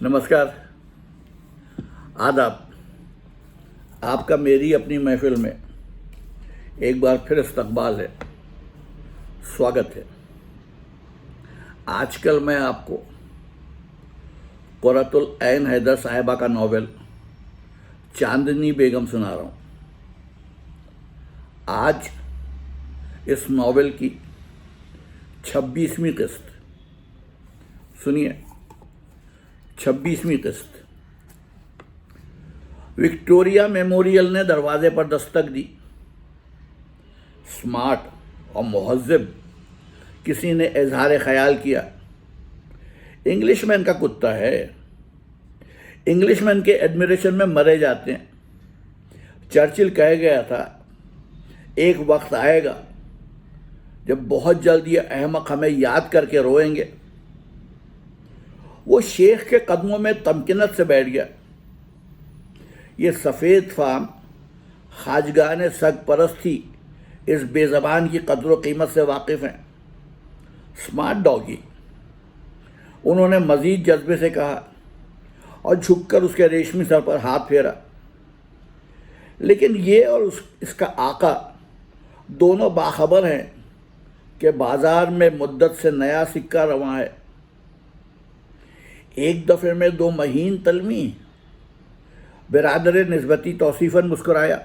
नमस्कार, आदाब। आपका मेरी अपनी महफिल में एक बार फिर इस्तकबाल है, स्वागत है। आजकल मैं आपको कुर्रतुल ऐन हैदर साहिबा का नॉवेल चांदनी बेगम सुना रहा हूँ। आज इस नॉवेल की 26वीं किस्त। सुनिए, 26वीं किस्त। विक्टोरिया मेमोरियल ने दरवाजे पर दस्तक दी। स्मार्ट और मुहज़्ज़ब किसी ने इजहार ख्याल किया, इंग्लिशमैन का कुत्ता है। इंग्लिशमैन के एडमिरेशन में मरे जाते हैं। चर्चिल कह गया था, एक वक्त आएगा जब बहुत जल्द ये अहमक हमें याद करके रोएंगे। वो शेख के कदमों में तमकिनत से बैठ गया। ये सफ़ेद फाम खाजगान सग परस्ती इस बेज़बान की कदर कीमत से वाकिफ़ हैं। स्मार्ट डॉगी, उन्होंने मज़ीद जज्बे से कहा और झुककर उसके रेशमी सर पर हाथ फेरा। लेकिन ये और इसका आका दोनों बाखबर हैं कि बाज़ार में मुद्दत से नया सिक्का रवां है। एक दफ़े में दो महीन तलमी बिरादर निस्बती तौसीफ़न मुस्कुराया।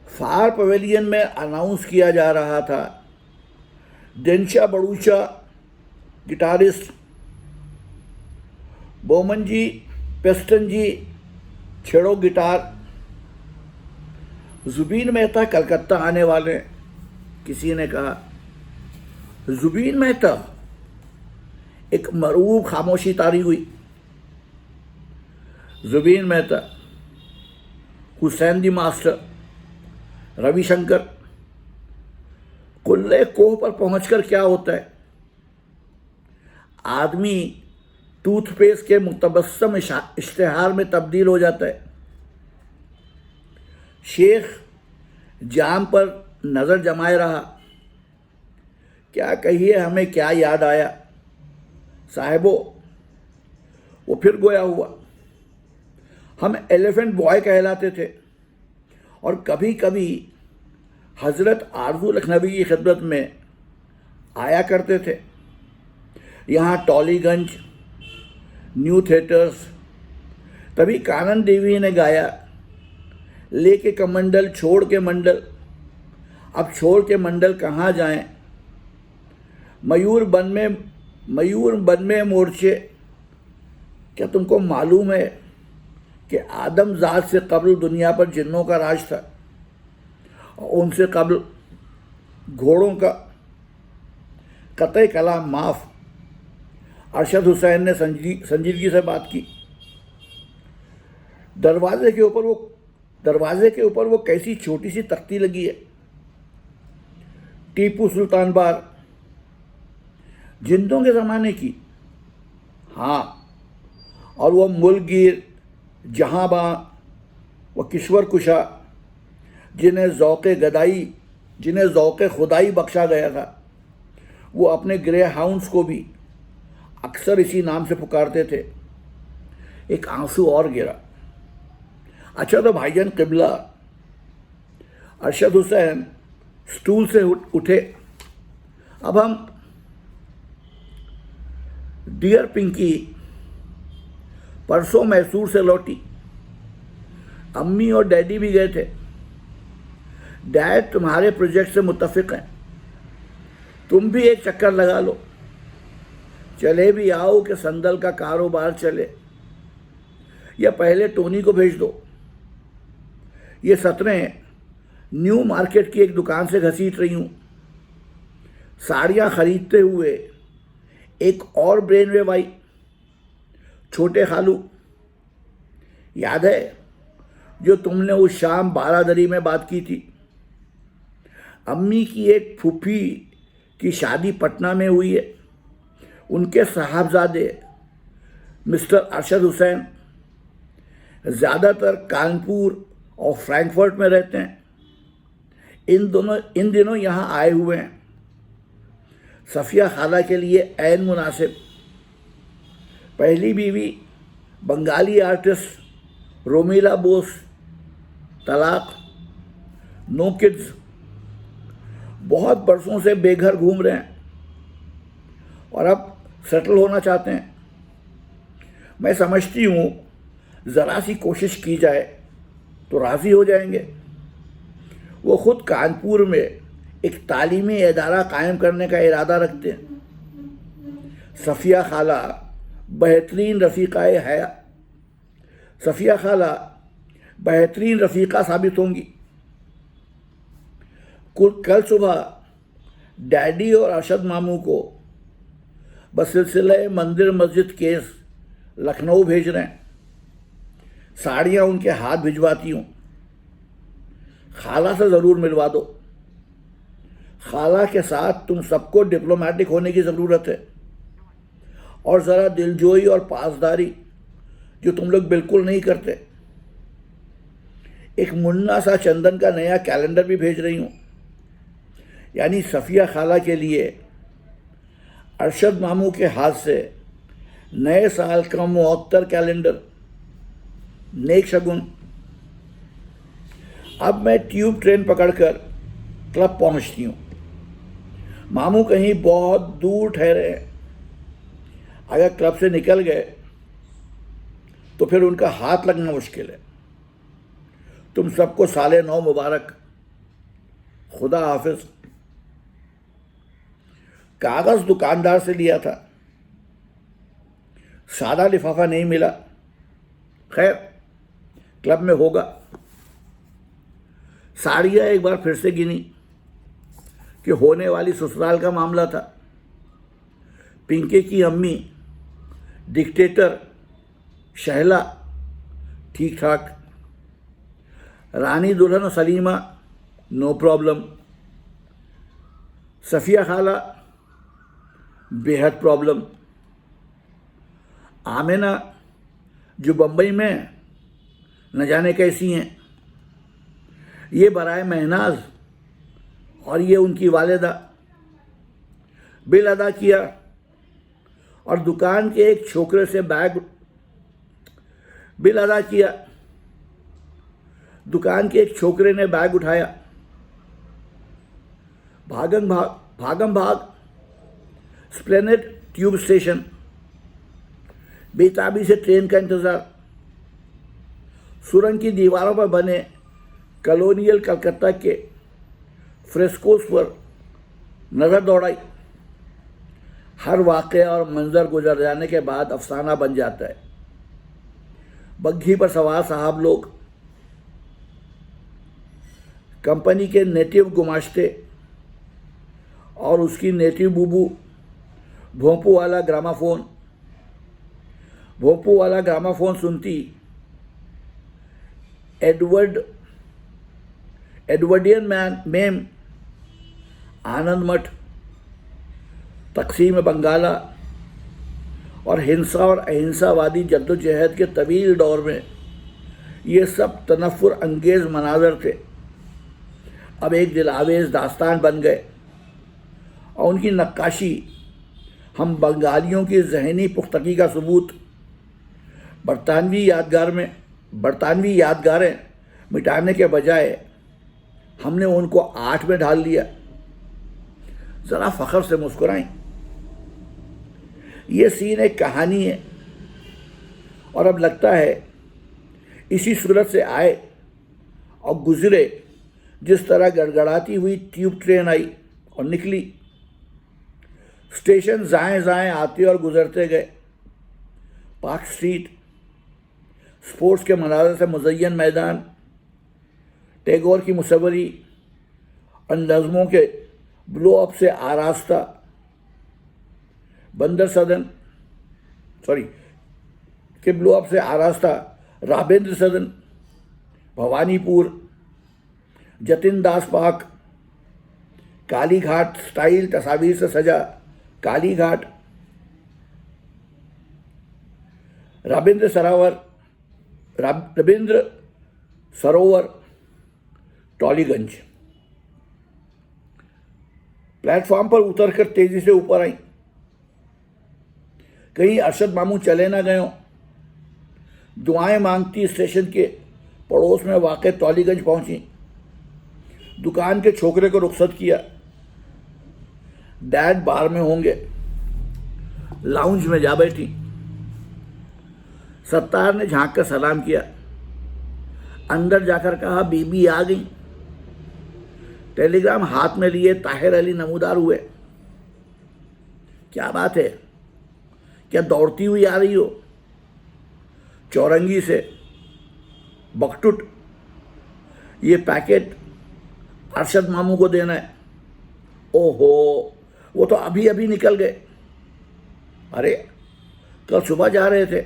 फार पवेलियन में अनाउंस किया जा रहा था, डेंशा बड़ूचा गिटारिस्ट, बोमन जी, पेस्टन जी, छेड़ो गिटार। जुबीन मेहता कलकत्ता आने वाले, किसी ने कहा। जुबीन मेहता? एक मरूब खामोशी तारी हुई। Jubin Mehta, Hussain the master, Ravishankar. कुल्ले कोह पर पहुंचकर क्या होता है? आदमी टूथपेस्ट के मुतबस्सम इश्तिहार में तब्दील हो जाता है। शेख जाम पर नज़र जमाए रहा। क्या कहिए, हमें क्या याद आया साहिबो, वो फिर गोया हुआ। हम एलिफेंट बॉय कहलाते थे और कभी कभी हज़रत आरज़ू लखनवी की खिदमत में आया करते थे। यहाँ टॉलीगंज, न्यू थिएटर्स। तभी कानन देवी ने गाया, लेके कमंडल छोड़ के मंडल। अब छोड़ के मंडल कहाँ जाएं? मयूर बन में मोर्चे। क्या तुमको मालूम है कि आदम ज़ात से कब्ल दुनिया पर जिन्नों का राज था और उनसे कब्ल घोड़ों का? कतई कलाम माफ़। अरशद हुसैन ने संजीदगी से बात की। दरवाजे के ऊपर वो कैसी छोटी सी तख्ती लगी है। टीपू सुल्तान बार, जिंदों के ज़माने की। हाँ, और वो मुल्कगीर, जहाँबां, वो किश्वर कुशा, जिन्हें ज़ौक़े खुदाई बख्शा गया था। वो अपने ग्रे हाउंड्स को भी अक्सर इसी नाम से पुकारते थे। एक आंसू और गिरा। अच्छा तो भाईजान किबला। अरशद हुसैन स्टूल से उठे। अब हम डियर पिंकी, परसों मैसूर से लौटी। अम्मी और डैडी भी गए थे। डैड तुम्हारे प्रोजेक्ट से मुत्तफिक हैं, तुम भी एक चक्कर लगा लो। चले भी आओ कि संदल का कारोबार चले। या पहले टोनी को भेज दो। ये सतरें न्यू मार्केट की एक दुकान से घसीट रही हूँ। साड़ियाँ खरीदते हुए एक और ब्रेन वेव आई। छोटे खालू, याद है जो तुमने उस शाम बारादरी में बात की थी? अम्मी की एक फूफी की शादी पटना में हुई है। उनके साहबजादे मिस्टर अरशद हुसैन ज़्यादातर कानपुर और फ्रैंकफर्ट में रहते हैं। इन दिनों यहाँ आए हुए हैं। सफ़िया खाला के लिए ऐन मुनासिब। पहली बीवी बंगाली आर्टिस्ट रोमिला बोस, तलाक, नो किड्स, बहुत बरसों से बेघर घूम रहे हैं और अब सेटल होना चाहते हैं। मैं समझती हूँ ज़रा सी कोशिश की जाए तो राज़ी हो जाएंगे। वो खुद कानपुर में एक तालीमी इदारा कायम करने का इरादा रखते हैं। सफ़िया खाला बेहतरीन रफ़ीक़ाए हया सफ़िया खाला बेहतरीन रफ़ीक़ा साबित होंगी। कल सुबह डैडी और अरशद मामू को बसिलसिले मंदिर मस्जिद केस लखनऊ भेज रहे हैं। साड़ियाँ उनके हाथ भिजवाती हूँ। खाला से ज़रूर मिलवा दो। खाला के साथ तुम सबको डिप्लोमेटिक होने की ज़रूरत है और ज़रा दिलजोई और पासदारी, जो तुम लोग बिल्कुल नहीं करते। एक मुन्ना सा चंदन का नया कैलेंडर भी भेज रही हूँ, यानी सफ़िया खाला के लिए अरशद मामू के हाथ से नए साल का मुअत्तर कैलेंडर, नेक शगुन। अब मैं ट्यूब ट्रेन पकड़कर क्लब पहुंचती हूँ। मामू कहीं बहुत दूर ठहरे हैं। अगर क्लब से निकल गए तो फिर उनका हाथ लगना मुश्किल है। तुम सबको साले 9 मुबारक। खुदा हाफिज। कागज़ दुकानदार से लिया था, सादा लिफाफा नहीं मिला। खैर, क्लब में होगा। साड़ियाँ एक बार फिर से गिनी कि होने वाली ससुराल का मामला था। पिंके की अम्मी, डिक्टेटर शहला ठीक ठाक, रानी दुल्हन सलीमा नो प्रॉब्लम, सफ़िया खाला बेहद प्रॉब्लम, आमिना जो बम्बई में न जाने कैसी हैं, ये बराए महनाज और ये उनकी वालिदा। बिल अदा किया और दुकान के एक छोकरे से दुकान के एक छोकरे ने बैग उठाया। भागम भाग स्प्लेनेड ट्यूब स्टेशन, बेताबी से ट्रेन का इंतज़ार। सुरंग की दीवारों पर बने कॉलोनियल कलकत्ता के फ्रेस्कोस पर नज़र दौड़ाई। हर वाक़या और मंज़र गुजर जाने के बाद अफसाना बन जाता है। बग्घी पर सवार साहब लोग, कंपनी के नेटिव गुमाश्ते और उसकी नेटिव बूबू, भोंपू वाला ग्रामाफोन सुनती एडवर्डियन मेम, आनंद मठ, तकसीम बंगाला और हिंसा और अहिंसावादी जद्दोजहद के तवील दौर में ये सब तनफ़ुर अंगेज़ मनाज़र थे, अब एक दिलावेज़ दास्तान बन गए और उनकी नक्काशी हम बंगालियों की ज़हनी पुख्तगी का सबूत बरतानवी यादगारें मिटाने के बजाय हमने उनको 8 में ढाल लिया। ज़रा फ़ख्र से मुस्कुराएं। ये सीन एक कहानी है और अब लगता है इसी सूरत से आए और गुजरे जिस तरह गड़गड़ाती हुई ट्यूब ट्रेन आई और निकली। स्टेशन जाएं आते और गुजरते गए। पार्क स्ट्रीट, स्पोर्ट्स के मनाज़र से मुज़य्यन मैदान, टैगोर की मुसव्वरी और नज़मों के ब्लो अप से आरास्ता राबेंद्र सदन, भवानीपुर, जतिन दास पार्क, काली घाट स्टाइल तस्वीर से सजा काली घाट, रविंद्र सरोवर, टॉलीगंज। प्लेटफॉर्म पर उतरकर तेजी से ऊपर आई। कहीं अरशद मामू चले ना गए हों। दुआएं मांगती स्टेशन के पड़ोस में वाक़ टॉलीगंज पहुंची। दुकान के छोकरे को रुखसत किया। डैड बार में होंगे। लाउंज में जा बैठी। सत्तार ने झांक कर सलाम किया। अंदर जाकर कहा, बीबी आ गई। टेलीग्राम हाथ में लिए ताहिर अली नमूदार हुए। क्या बात है? क्या दौड़ती हुई आ रही हो? चौरंगी से। बकटुट, ये पैकेट अरशद मामू को देना है। ओहो, वो तो अभी अभी निकल गए। अरे, कल सुबह जा रहे थे।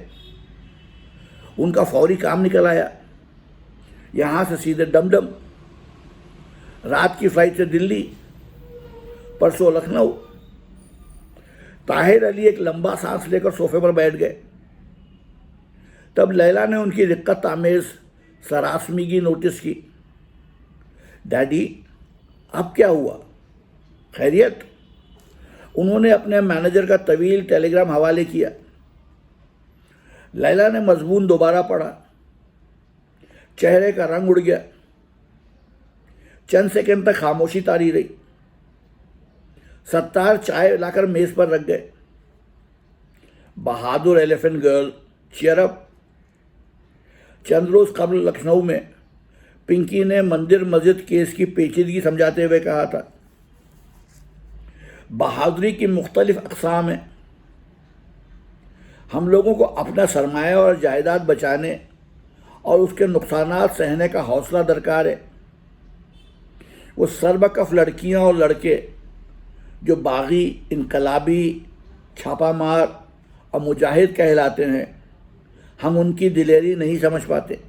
उनका फौरी काम निकल आया। यहाँ से सीधे डमडम, रात की फ्लाइट से दिल्ली, परसों लखनऊ। ताहिर अली एक लंबा सांस लेकर सोफे पर बैठ गए। तब लैला ने उनकी दिक्कत आमेज सरासमीगी नोटिस की। डैडी, अब क्या हुआ? खैरियत? उन्होंने अपने मैनेजर का तवील टेलीग्राम हवाले किया। लैला ने मजमून दोबारा पढ़ा। चेहरे का रंग उड़ गया। चंद सेकंड तक खामोशी तारी रही। सत्तार चाय लाकर मेज पर रख गए। बहादुर एलिफेंट गर्ल, चीयर अप। चंद रोज कबल लखनऊ में पिंकी ने मंदिर मस्जिद केस की पेचीदगी समझाते हुए कहा था, बहादुरी की मुख्तलिफ अक़साम हैं। हम लोगों को अपना सरमाया और जायदाद बचाने और उसके नुकसानात सहने का हौसला दरकार है। वो सरबकफ लड़कियां और लड़के जो बागी, इनकलाबी, छापामार और मुजाहिद कहलाते हैं, हम उनकी दिलेरी नहीं समझ पाते।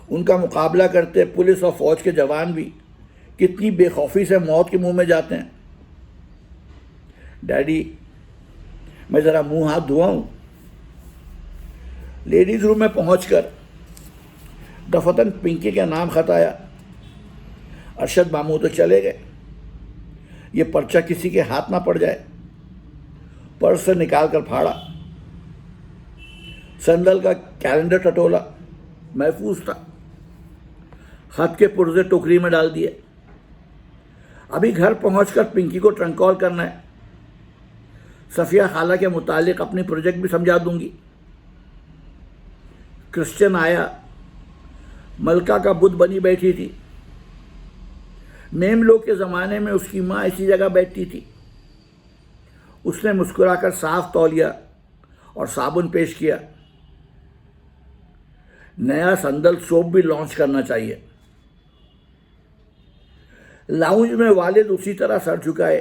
उनका मुकाबला करते पुलिस और फौज के जवान भी कितनी बेखौफी से मौत के मुंह में जाते हैं। डैडी, मैं ज़रा मुंह हाथ धुआऊं? लेडीज़ रूम में पहुंचकर दफतन पिंकी का नाम खताया। अरशद मामू तो चले गए। ये पर्चा किसी के हाथ ना पड़ जाए। पर्स से निकाल कर फाड़ा। संदल का कैलेंडर टटोला, महफूज था। खत के पुर्जे टोकरी में डाल दिए। अभी घर पहुंचकर पिंकी को ट्रंक कॉल करना है। सफिया खाला के मुतालिक अपनी प्रोजेक्ट भी समझा दूंगी। क्रिश्चियन आया। मलका का बुद्ध बनी बैठी थी। मेम लोग के ज़माने में उसकी माँ इसी जगह बैठती थी। उसने मुस्कुराकर साफ तौलिया और साबुन पेश किया। नया संदल सोप भी लॉन्च करना चाहिए। लाउंज में वालिद उसी तरह सर झुकाए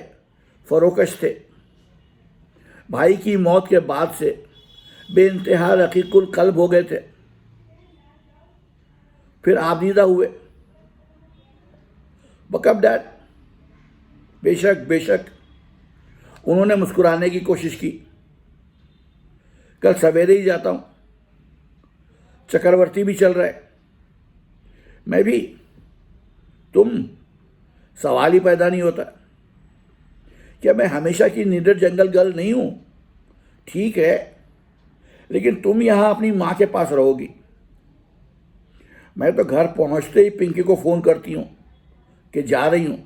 फरोकश थे। भाई की मौत के बाद से बेइंतहा रकीकुल कल्ब हो गए थे। फिर आबदीदा हुए। Backup dad? बेशक बेशक। उन्होंने मुस्कुराने की कोशिश की। कल सवेरे ही जाता हूं। चक्रवर्ती भी चल रहा है। मैं भी। तुम? सवाल ही पैदा नहीं होता। क्या मैं हमेशा की नीडर जंगल गर्ल नहीं हूं? ठीक है, लेकिन तुम यहां अपनी मां के पास रहोगी। मैं तो घर पहुंचते ही पिंकी को फ़ोन करती हूं कि जा रही हूं।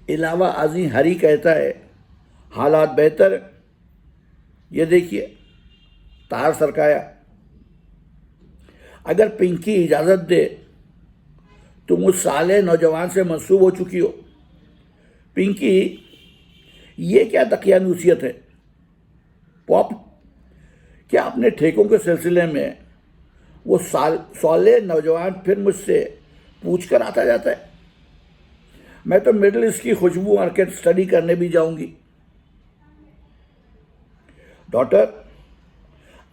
इलावा अजी हरी कहता है, हालात बेहतर। ये देखिए, तार सरकाया। अगर पिंकी इजाज़त दे तो मुझ साले नौजवान से मंसूब हो चुकी हो। पिंकी, ये क्या दकियानूसियत है? पॉप, क्या अपने ठेकों के सिलसिले में वो साले नौजवान फिर मुझसे पूछ कर आता जाता है? मैं तो मिडिल ईस्ट की खुशबू मार्केट स्टडी करने भी जाऊंगी। डॉटर,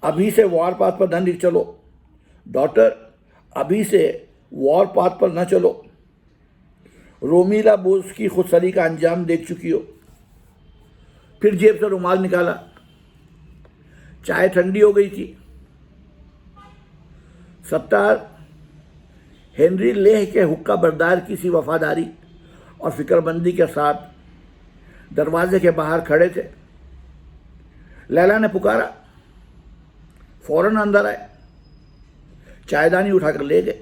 अभी से वॉर पाथ पर न चलो। डॉटर, अभी से वॉर पाथ पर न चलो। रोमीला बोस की खुदसरी का अंजाम देख चुकी हो। फिर जेब से रुमाल निकाला। चाय ठंडी हो गई थी। सत्तार हेनरी लेह के हुक्का बरदार की सी वफादारी और फिक्रमंदी के साथ दरवाजे के बाहर खड़े थे। लैला ने पुकारा, फौरन अंदर आए, चायदानी उठाकर ले गए।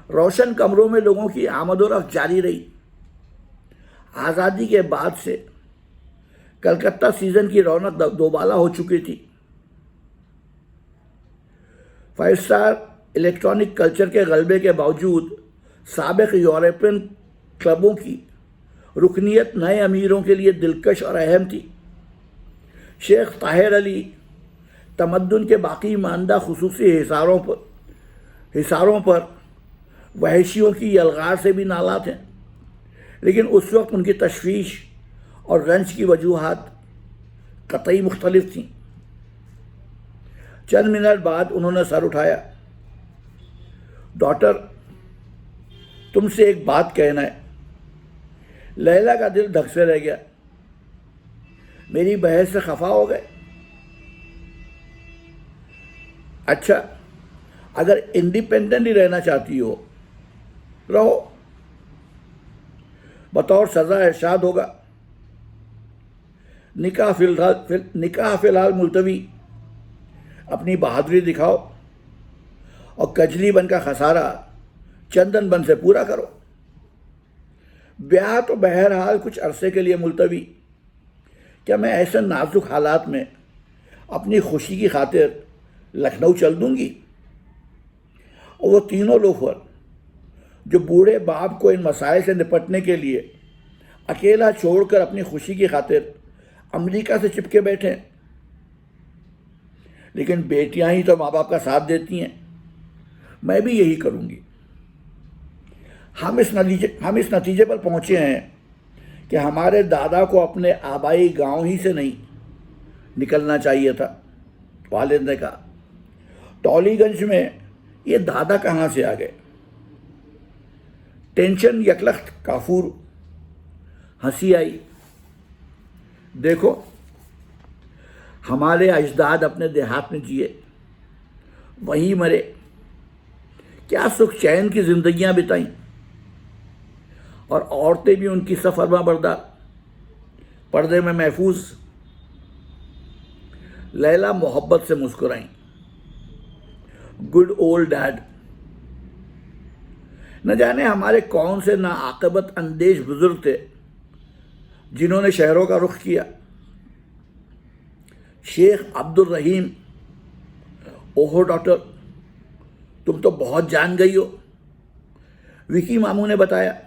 रोशन कमरों में लोगों की आमदोरफ्त जारी रही। आज़ादी के बाद से कलकत्ता सीजन की रौनक दोबाला हो चुकी थी। 5 स्टार इलेक्ट्रॉनिक कल्चर के गलबे के बावजूद साबिक यूरोपियन क्लबों की रुकनियत नए अमीरों के लिए दिलकश और अहम थी। शेख ताहिर अली तमद्दुन के बाकी मानदा खुसूसी हिसारों पर वहशियों की यलगार से भी नाला थे, लेकिन उस वक्त उनकी तशवीश और रंज की वजूहात कतई मुख्तलिफ थीं। चंद मिनट बाद उन्होंने सर उठाया। डॉटर, तुमसे एक बात कहना है। लैला का दिल धक से रह गया। मेरी बहस से खफा हो गए? अच्छा, अगर इंडिपेंडेंटली रहना चाहती हो रहो, बतौर सज़ा इरशाद होगा। निकाह फिलहाल मुलतवी। अपनी बहादुरी दिखाओ और कजली बन का खसारा चंदन बन से पूरा करो। ब्याह तो बहरहाल कुछ अरसे के लिए मुलतवी। क्या मैं ऐसे नाजुक हालात में अपनी खुशी की खातिर लखनऊ चल दूंगी? और वो तीनों लोफर जो बूढ़े बाप को इन मसाइल से निपटने के लिए अकेला छोड़कर अपनी खुशी की खातिर अमेरिका से चिपके बैठे। लेकिन बेटियां ही तो माँ बाप का साथ देती हैं। मैं भी यही करूंगी। हम इस नतीजे पर पहुंचे हैं कि हमारे दादा को अपने आबाई गांव ही से नहीं निकलना चाहिए था। वालिद ने कहा, टॉलीगंज में ये दादा कहाँ से आ गए? टेंशन यकलख्त काफूर। हंसी आई। देखो, हमारे अजदाद अपने देहात में जिए, वहीं मरे, क्या सुख चैन की जिंदगियां बिताई, और औरतें भी उनकी सफरमा बरदार, पर्दे में महफूज। लैला मोहब्बत से मुस्कुराई। Good old dad. न जाने हमारे कौन से नाआक़िबत अंदेश बुजुर्ग थे जिन्होंने शहरों का रुख किया। शेख अब्दुल रहीम, ओहो डॉक्टर, तुम तो बहुत जान गई हो। विकी मामू ने बताया।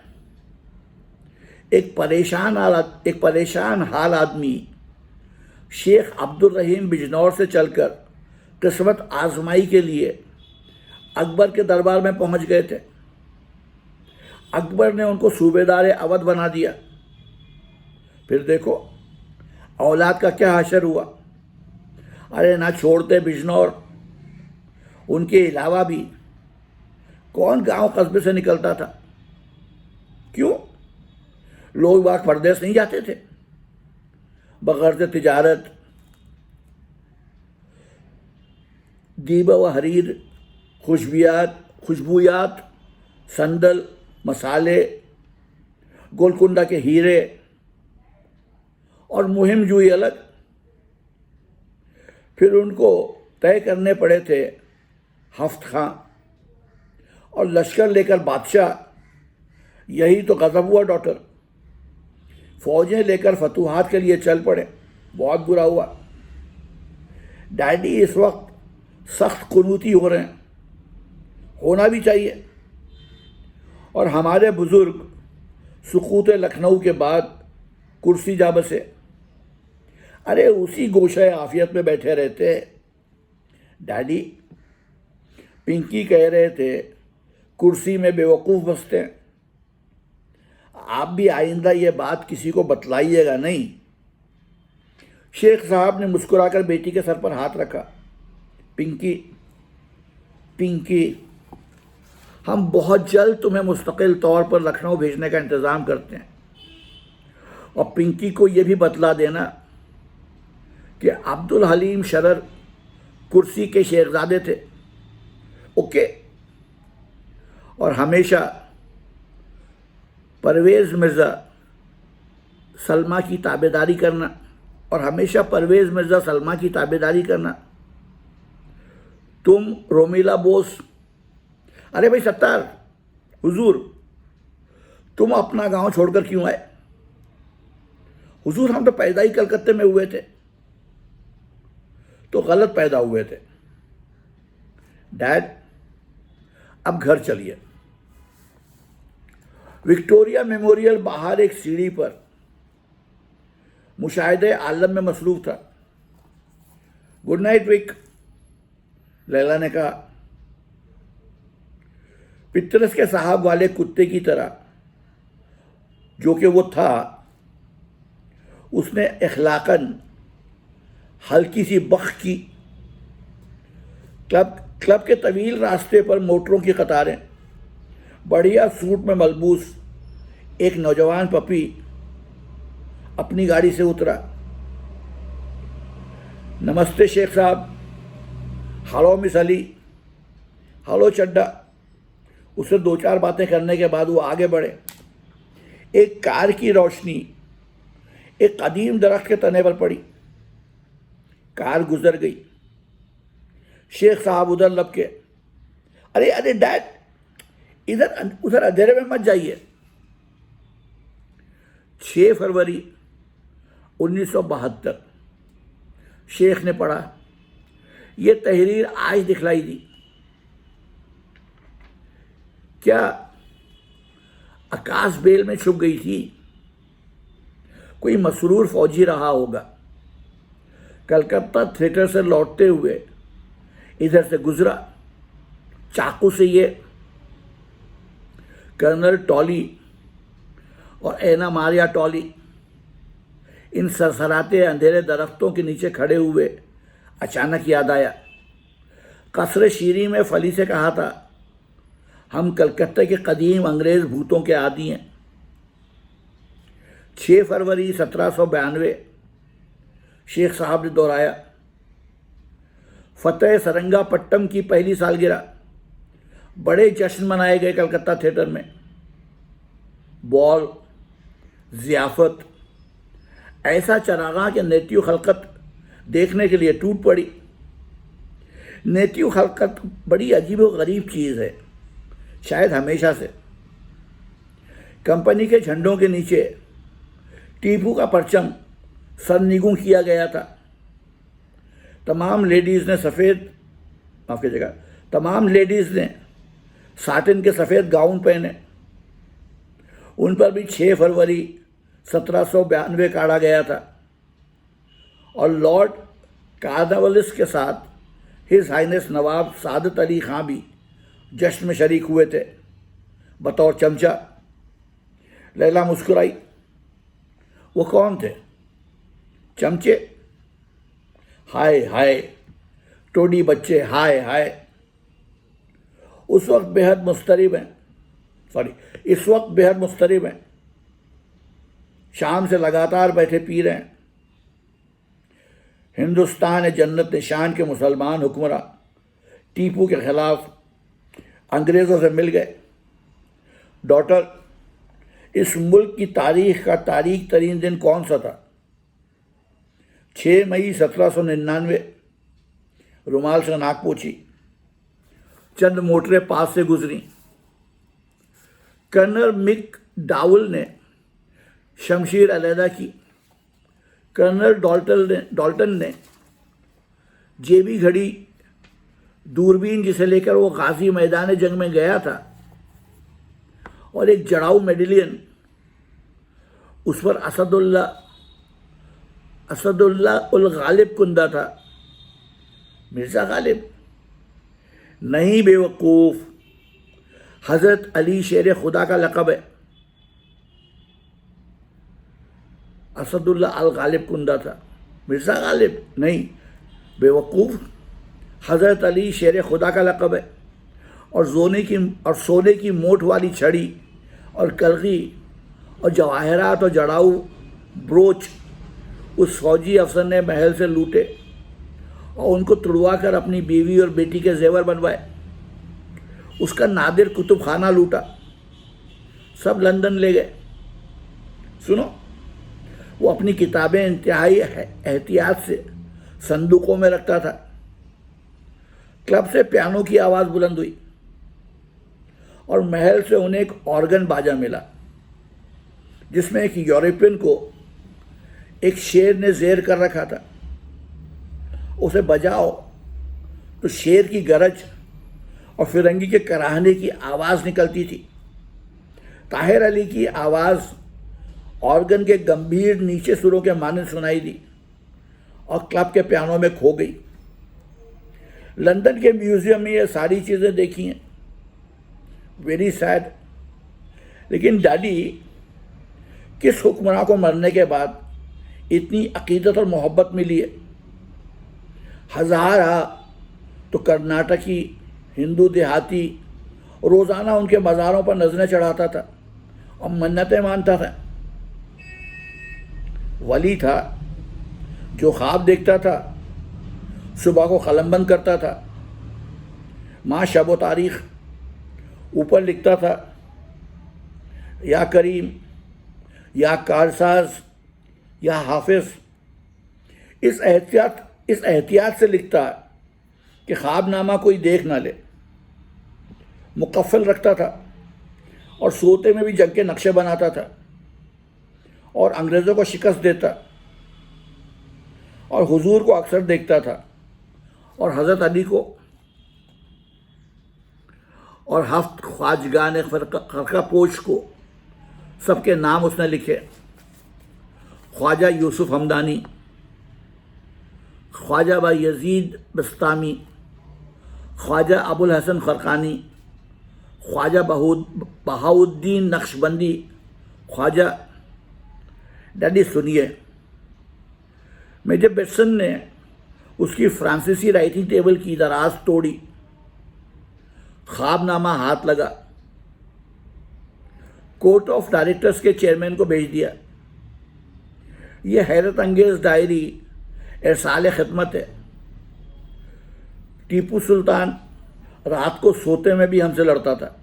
एक परेशान हाल आदमी शेख अब्दुल रहीम बिजनौर से चलकर किस्मत आजमाई के लिए अकबर के दरबार में पहुंच गए थे। अकबर ने उनको सूबेदार अवध बना दिया। फिर देखो औलाद का क्या हशर हुआ। अरे ना छोड़ते बिजनौर, उनके अलावा भी कौन गांव कस्बे से निकलता था? क्यों? लोग बाग परदेश नहीं जाते थे बगैर तिजारत, दीबा व हरीर, खुशबूयात, संदल, मसाले, गोलकुंडा के हीरे और मुहिम जुई अलग। फिर उनको तय करने पड़े थे हफ्त खां और लश्कर लेकर बादशाह। यही तो गज़ब हुआ डॉक्टर। फौजें लेकर फतूहात के लिए चल पड़े। बहुत बुरा हुआ। डैडी इस वक्त सख्त कुनूती हो रहे हैं, होना भी चाहिए। और हमारे बुजुर्ग सुकूत लखनऊ के बाद कुर्सी जा बसे। अरे उसी गोशे आफियत में बैठे रहते। डैडी, पिंकी कह रहे थे कुर्सी में बेवकूफ़ बसते हैं। आप भी आइंदा ये बात किसी को बतलाइएगा नहीं। शेख साहब ने मुस्कुराकर बेटी के सर पर हाथ रखा। पिंकी, हम बहुत जल्द तुम्हें मुस्तकिल तौर पर लखनऊ भेजने का इंतज़ाम करते हैं। और पिंकी को ये भी बतला देना कि अब्दुल हलीम शरर कुर्सी के शेखजादे थे। ओके? और हमेशा परवेज़ मिर्ज़ा सलमा की ताबेदारी करना। और हमेशा परवेज़ मिर्ज़ा सलमा की ताबेदारी करना। तुम रोमिला बोस, अरे भाई सत्तार, हुजूर तुम अपना गांव छोड़कर क्यों आए? हुजूर हम तो पैदा ही कलकत्ते में हुए थे। तो गलत पैदा हुए थे डैड, अब घर चलिए। विक्टोरिया मेमोरियल बाहर एक सीढ़ी पर मुशाहिदे आलम में मसरूफ था। गुड नाइट विक, लैला ने कहा। पितरस के साहब वाले कुत्ते की तरह जो कि वो था, उसने इखलाकन हल्की सी बख की। क्लब के तवील रास्ते पर मोटरों की कतारें, बढ़िया सूट में मलबूस एक नौजवान पपी अपनी गाड़ी से उतरा। नमस्ते शेख साहब, हेलो मिस अली, हेलो चड्डा। उससे दो चार बातें करने के बाद वो आगे बढ़े। एक कार की रोशनी एक कदीम दरख्त के तने पर पड़ी। कार गुजर गई। शेख साहब उधर लपके, अरे अरे डैड, इधर उधर अंधेरे में मत जाइए। 6 फरवरी 1972। शेख ने पढ़ा। ये तहरीर आज दिखलाई दी। क्या आकाश बेल में छुप गई थी? कोई मसरूर फौजी रहा होगा। कलकत्ता थिएटर से लौटते हुए इधर से गुजरा। चाकू से ये कर्नल टॉली और एना मारिया टॉली इन सरसराते अंधेरे दरख्तों के नीचे खड़े हुए अचानक याद आया। कसरे शीरी में फली से कहा था, हम कलकत्ते के कदीम अंग्रेज भूतों के आदी हैं। 6 फरवरी 1792 शेख साहब ने दोहराया। फतेह सरंगापट्टम की पहली सालगिरह, बड़े जश्न मनाए गए कलकत्ता थिएटर में। बॉल, ज़ियाफ़त, ऐसा चरागा कि नेतिव खलकत देखने के लिए टूट पड़ी। नेतिव खलकत बड़ी अजीब व गरीब चीज़ है, शायद हमेशा से। कंपनी के झंडों के नीचे टीपू का परचम सरनिगू किया गया था। तमाम लेडीज़ ने साटिन के सफ़ेद गाउन पहने। उन पर भी 6 फरवरी 1792 काढ़ा गया था। और लॉर्ड कार्नवालिस के साथ हिज हाइनेस नवाब सादत अली खां भी जश्न में शरीक हुए थे बतौर चमचा। लैला मुस्कुराई। वो कौन थे? चमचे? हाय हाय, टोडी बच्चे, हाय हाय। इस वक्त बेहद मुस्तरिब हैं। शाम से लगातार बैठे पी रहे हैं। हिंदुस्तान जन्नत निशान के मुसलमान हुक्मरां टीपू के खिलाफ अंग्रेज़ों से मिल गए। डॉटर, इस मुल्क की तारीख का तारीख तरीन दिन कौन सा था? 6 मई 1799। रुमाल से नाक पोंछी। चंद मोटरें पास से गुजरी। कर्नल मिक डाउल ने शमशीर अलहदा की। कर्नल डॉल्टन ने जेबी घड़ी, दूरबीन जिसे लेकर वो गाजी मैदान जंग में गया था, और एक जड़ाऊ मेडेलियन, उस पर असदुल्ला उल गालिब कुंदा था। मिर्ज़ा गालिब नहीं बेवकूफ़, हज़रत अली शेर खुदा का लक़ब है। असदुल्ला अल गालिब कुंदा था। मिर्ज़ा गालिब नहीं बेवकूफ़, हज़रत अली शेर खुदा का लक़ब है। और सोने की मोट वाली छड़ी और कलगी और जवाहरात और जड़ाऊ ब्रोच उस फौजी अफसर ने महल से लूटे और उनको तुड़वा कर अपनी बीवी और बेटी के जेवर बनवाए। उसका नादिर कुतुब खाना लूटा। सब लंदन ले गए। सुनो, वो अपनी किताबें इंतहाई एहतियात से संदूकों में रखता था। क्लब से पियानो की आवाज़ बुलंद हुई और महल से उन्हें एक ऑर्गन बाजा मिला जिसमें एक यूरोपियन को एक शेर ने जेर कर रखा था। उसे बजाओ तो शेर की गरज और फिरंगी के कराहने की आवाज़ निकलती थी। ताहिर अली की आवाज़ ऑर्गन के गंभीर नीचे सुरों के मानंद सुनाई दी और क्लब के पियानो में खो गई। लंदन के म्यूज़ियम में ये सारी चीज़ें देखी हैं, वेरी सैड। लेकिन डैडी किस हुक्मरान को मरने के बाद इतनी अकीदत और मोहब्बत मिली है। हज़ारा तो कर्नाटकी हिंदू देहाती रोज़ाना उनके मज़ारों पर नजरें चढ़ाता था और मन्नतें मानता था। वली था जो ख्वाब देखता था, सुबह को कलमबंद करता था, माँ शब व तारीख़ ऊपर लिखता था, या करीम, या कारसाज, या हाफिज। इस एहतियात से लिखता है कि ख्वाबनामा कोई देख ना ले। मुकफ़ल रखता था और सोते में भी जंग के नक्शे बनाता था और अंग्रेज़ों को शिकस्त देता और हुजूर को अक्सर देखता था और हज़रत अली को और हफ्त ख्वाजगान खरका पोश को सबके नाम उसने लिखे। ख्वाजा यूसुफ हमदानी, ख्वाजा बा यजीद बस्तामी, ख्वाजा अबुल हसन खरकानी, ख्वाजा बहाउद्दीन नक्शबंदी, ख्वाजा। डैडी सुनिए, मेजर बेटसन ने उसकी फ्रांसीसी राइटिंग टेबल की दराज तोड़ी, ख्वाबनामा हाथ लगा, कोर्ट ऑफ डायरेक्टर्स के चेयरमैन को भेज दिया। यह हैरत अंगेज डायरी एरसाल खिदमत है। टीपू सुल्तान रात को सोते में भी हमसे लड़ता था।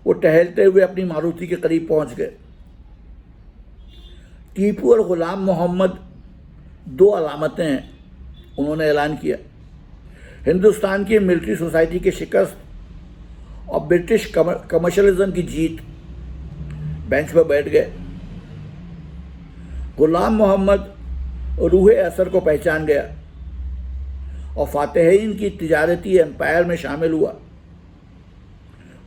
वो टहलते हुए अपनी मारुति के करीब पहुंच गए। टीपू और गुलाम मोहम्मद दो अलामतें हैं, उन्होंने ऐलान किया। हिंदुस्तान की मिलिट्री सोसाइटी की शिकस्त और ब्रिटिश कमर्शलिज्म की जीत। बेंच पर बैठ गए। गुलाम मोहम्मद रूहे असर को पहचान गया और फातेहीन की तिजारती एम्पायर में शामिल हुआ।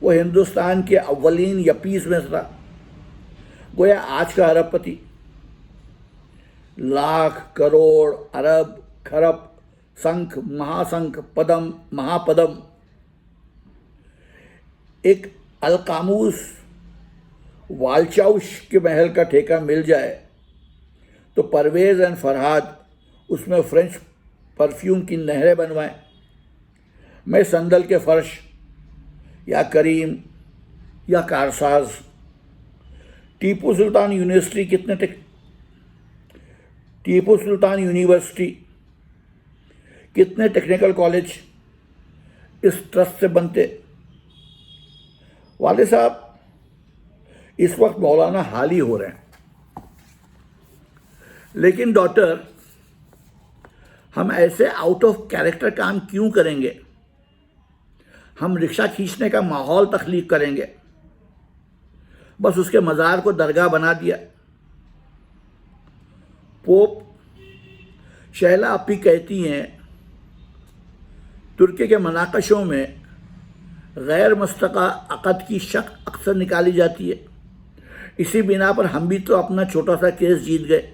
वो हिंदुस्तान के अव्वलीन यपीस में था, गोया आज का अरबपति। लाख, करोड़, अरब, खरब, संख, महासंख, पदम, महापदम। एक अलकामूस वालचाउश के महल का ठेका मिल जाए तो परवेज़ एंड फरहाद उसमें फ्रेंच परफ्यूम की नहरें बनवाएं। मैं संदल के फर्श, या करीम, या कारसाज। टीपू सुल्तान यूनिवर्सिटी कितने टेक्निकल कॉलेज इस ट्रस्ट से बनते। वाले साहब, इस वक्त मौलाना हाली हो रहे हैं। लेकिन डॉक्टर, हम ऐसे आउट ऑफ कैरेक्टर काम क्यों करेंगे? हम रिक्शा खींचने का माहौल तख्लीक करेंगे। बस उसके मज़ार को दरगाह बना दिया। पोप शैला अपी कहती हैं, तुर्की के मनाकशों में गैर मुस्तक़ा अक़द की शक अक्सर निकाली जाती है। इसी बिना पर हम भी तो अपना छोटा सा केस जीत गए।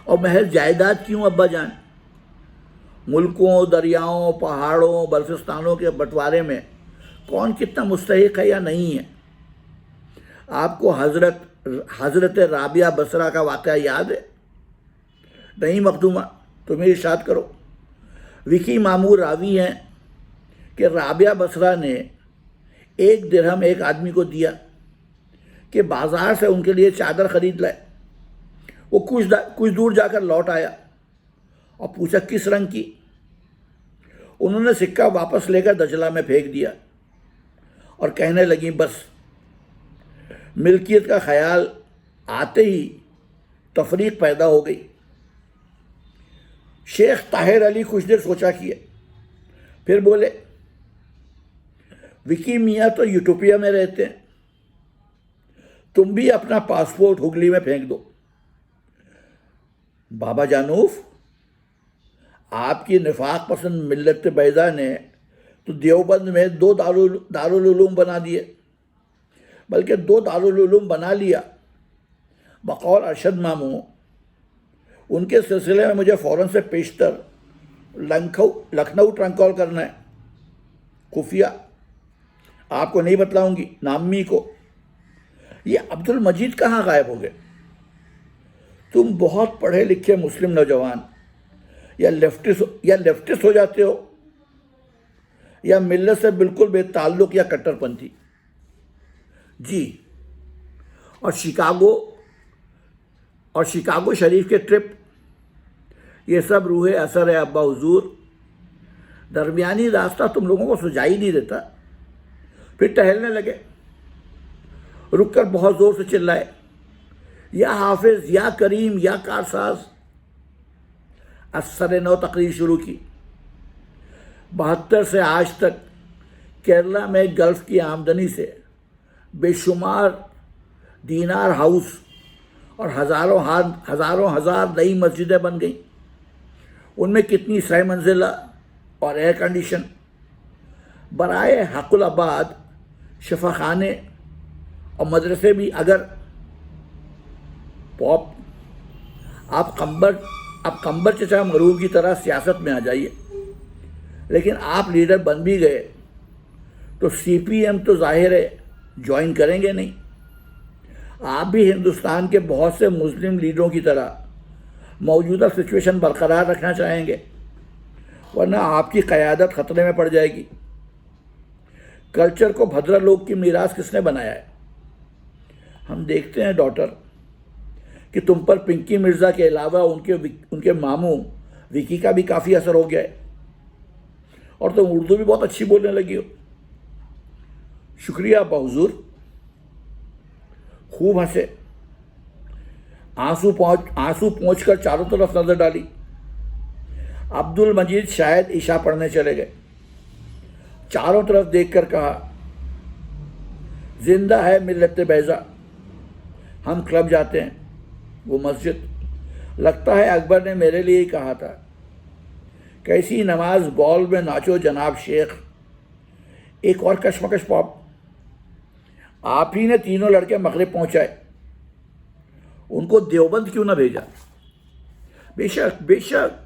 और महज जायदाद क्यों अब्बा जान? मुल्कों, दरियाओं, पहाड़ों, बल्फिस्तानों के बंटवारे में कौन कितना मुस्तहिक है या नहीं है? आपको हज़रत राबिया बसरा का वाक़या याद है? नहीं मखदूमा, तुम्हें इरशाद करो। विकी मामूर रावी हैं कि राबिया बसरा ने 1 दिरहम एक आदमी को दिया कि बाज़ार से उनके लिए चादर ख़रीद लाए। वो कुछ दूर जाकर लौट आया और पूछा किस रंग की। उन्होंने सिक्का वापस लेकर दजला में फेंक दिया और कहने लगी, बस मिल्कियत का ख्याल आते ही तफरीक पैदा हो गई। शेख ताहिर अली कुछ देर सोचा किए, फिर बोले, विकी मियाँ तो यूटोपिया में रहते हैं, तुम भी अपना पासपोर्ट हुगली में फेंक दो। बाबा जानूफ, आपकी निफाक पसंद मिल्लत बैदा ने तो देवबंद में 2 दारुल उलूम बना दिए, बल्कि 2 दारुल उलूम बना लिया। बकौल अरशद मामू, उनके सिलसिले में मुझे फ़ौरन से पेशतर लखनऊ ट्रंकॉल करना है। खुफिया, आपको नहीं बतलाऊंगी, नामी को। ये अब्दुल मजीद कहाँ गायब हो गए? तुम बहुत पढ़े लिखे मुस्लिम नौजवान या लेफ्टिस्ट हो जाते हो, या मिल्लत से बिल्कुल बेताल्लुक या कट्टरपंथी। जी, और शिकागो शरीफ के ट्रिप, ये सब रूहे असर है अब्बा हुजूर। दरमियानी रास्ता तुम लोगों को सुझाई नहीं देता। फिर टहलने लगे, रुककर बहुत ज़ोर से चिल्लाए, या हाफिज, या करीम, या कारसाज। असर नौ तकरीर शुरू की। 72 से आज तक केरला में गल्फ़ की आमदनी से बेशुमार दीनार हाउस और हज़ारों हज़ार नई मस्जिदें बन गईं। उनमें कितनी 6 मंजिला और एयर कंडीशन। बराए हकुल आबाद शफा खाने और मदरसे भी। अगर पॉप आप कंबर चचा मरूम की तरह सियासत में आ जाइए, लेकिन आप लीडर बन भी गए तो सीपीएम तो जाहिर है ज्वाइन करेंगे नहीं। आप भी हिंदुस्तान के बहुत से मुस्लिम लीडरों की तरह मौजूदा सिचुएशन बरकरार रखना चाहेंगे, वरना आपकी क़यादत ख़तरे में पड़ जाएगी। कल्चर को भद्रा लोग की मीरास किसने बनाया है? हम देखते हैं डॉटर कि तुम पर पिंकी मिर्ज़ा के अलावा उनके मामू विकी का भी काफ़ी असर हो गया है, और तुम उर्दू भी बहुत अच्छी बोलने लगी हो। शुक्रिया अब्बा हुजूर। खूब हंसे, आंसू पहुँच कर चारों तरफ नजर डाली। अब्दुल मजीद शायद ईशा पढ़ने चले गए। चारों तरफ देखकर कहा, जिंदा है मिल्लत बैज़ा। हम क्लब जाते हैं, वो मस्जिद। लगता है अकबर ने मेरे लिए ही कहा था। कैसी नमाज बॉल में नाचो जनाब शेख। एक और कशमकश पॉप, आप ही ने तीनों लड़के मगरिब पहुंचाए, उनको देवबंद क्यों ना भेजा? बेशक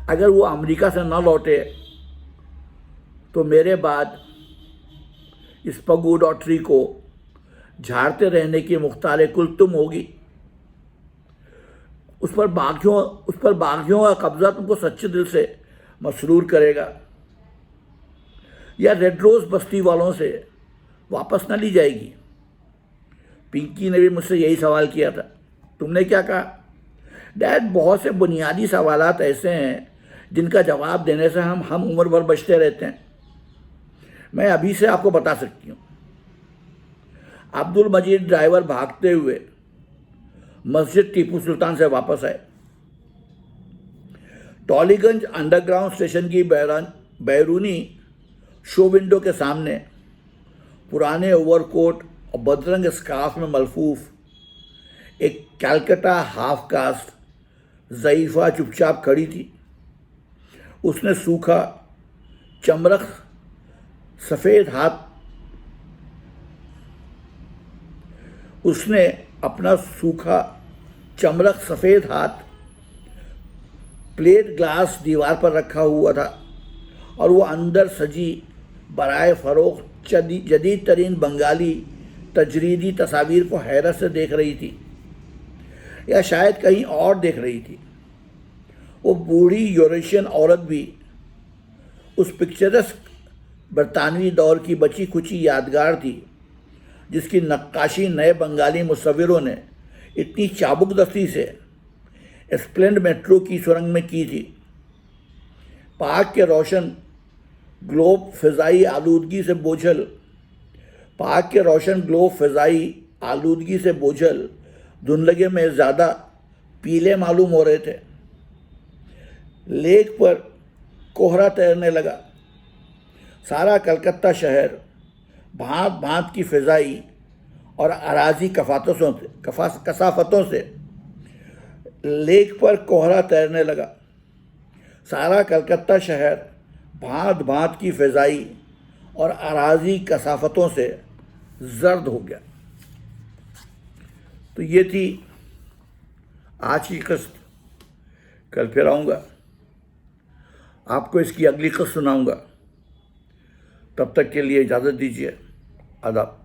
अगर वो अमेरिका से ना लौटे तो मेरे बाद इस पगू डॉटरी को झाड़ते रहने की मुख्तार कुल तुम होगी। उस पर बागियों का कब्जा तुमको सच्चे दिल से मसरूर करेगा, या रेड रोज बस्ती वालों से वापस ना ली जाएगी? पिंकी ने भी मुझसे यही सवाल किया था। तुमने क्या कहा? डैड, बहुत से बुनियादी सवालात ऐसे हैं जिनका जवाब देने से हम उम्र भर बचते रहते हैं। मैं अभी से आपको बता सकती हूँ। अब्दुल मजीद ड्राइवर भागते हुए मस्जिद टीपू सुल्तान से वापस आए। टॉलीगंज अंडरग्राउंड स्टेशन की बैरूनी शो विंडो के सामने पुराने ओवरकोट और बदरंग स्कार्फ में मलफूफ एक कैलकटा हाफ कास्ट ज़ईफ़ा चुपचाप खड़ी थी। उसने सूखा चमरख सफ़ेद हाथ उसने अपना सूखा चमरख सफ़ेद हाथ प्लेट ग्लास दीवार पर रखा हुआ था, और वो अंदर सजी बराए फ़रोख्त जदीद तरीन बंगाली तजरीदी तस्वीर को हैरत से देख रही थी, या शायद कहीं और देख रही थी। वो बूढ़ी यूरोशियन औरत भी उस पिक्चरस्क बरतानवी दौर की बची खुची यादगार थी, जिसकी नक्काशी नए बंगाली मुसव्विरों ने इतनी चाबुकदस्ती से स्प्लेंड मेट्रो की सुरंग में की थी। पाक के रोशन ग्लोब फ़िज़ाई आलूदगी से बोझल धुंधलगे में ज़्यादा पीले मालूम हो रहे थे। लेक पर कोहरा तैरने लगा। सारा कलकत्ता शहर भांत भांत की फ़िज़ाई और अराजी कसाफतों से लेक पर कोहरा तैरने लगा। सारा कलकत्ता शहर भांत भांत की फ़िज़ाई और अराजी कसाफतों से जर्द हो गया। तो ये थी आज की किस्त। कल फिर आऊँगा, आपको इसकी अगली किस्त सुनाऊँगा। तब तक के लिए इजाज़त दीजिए। आदाब।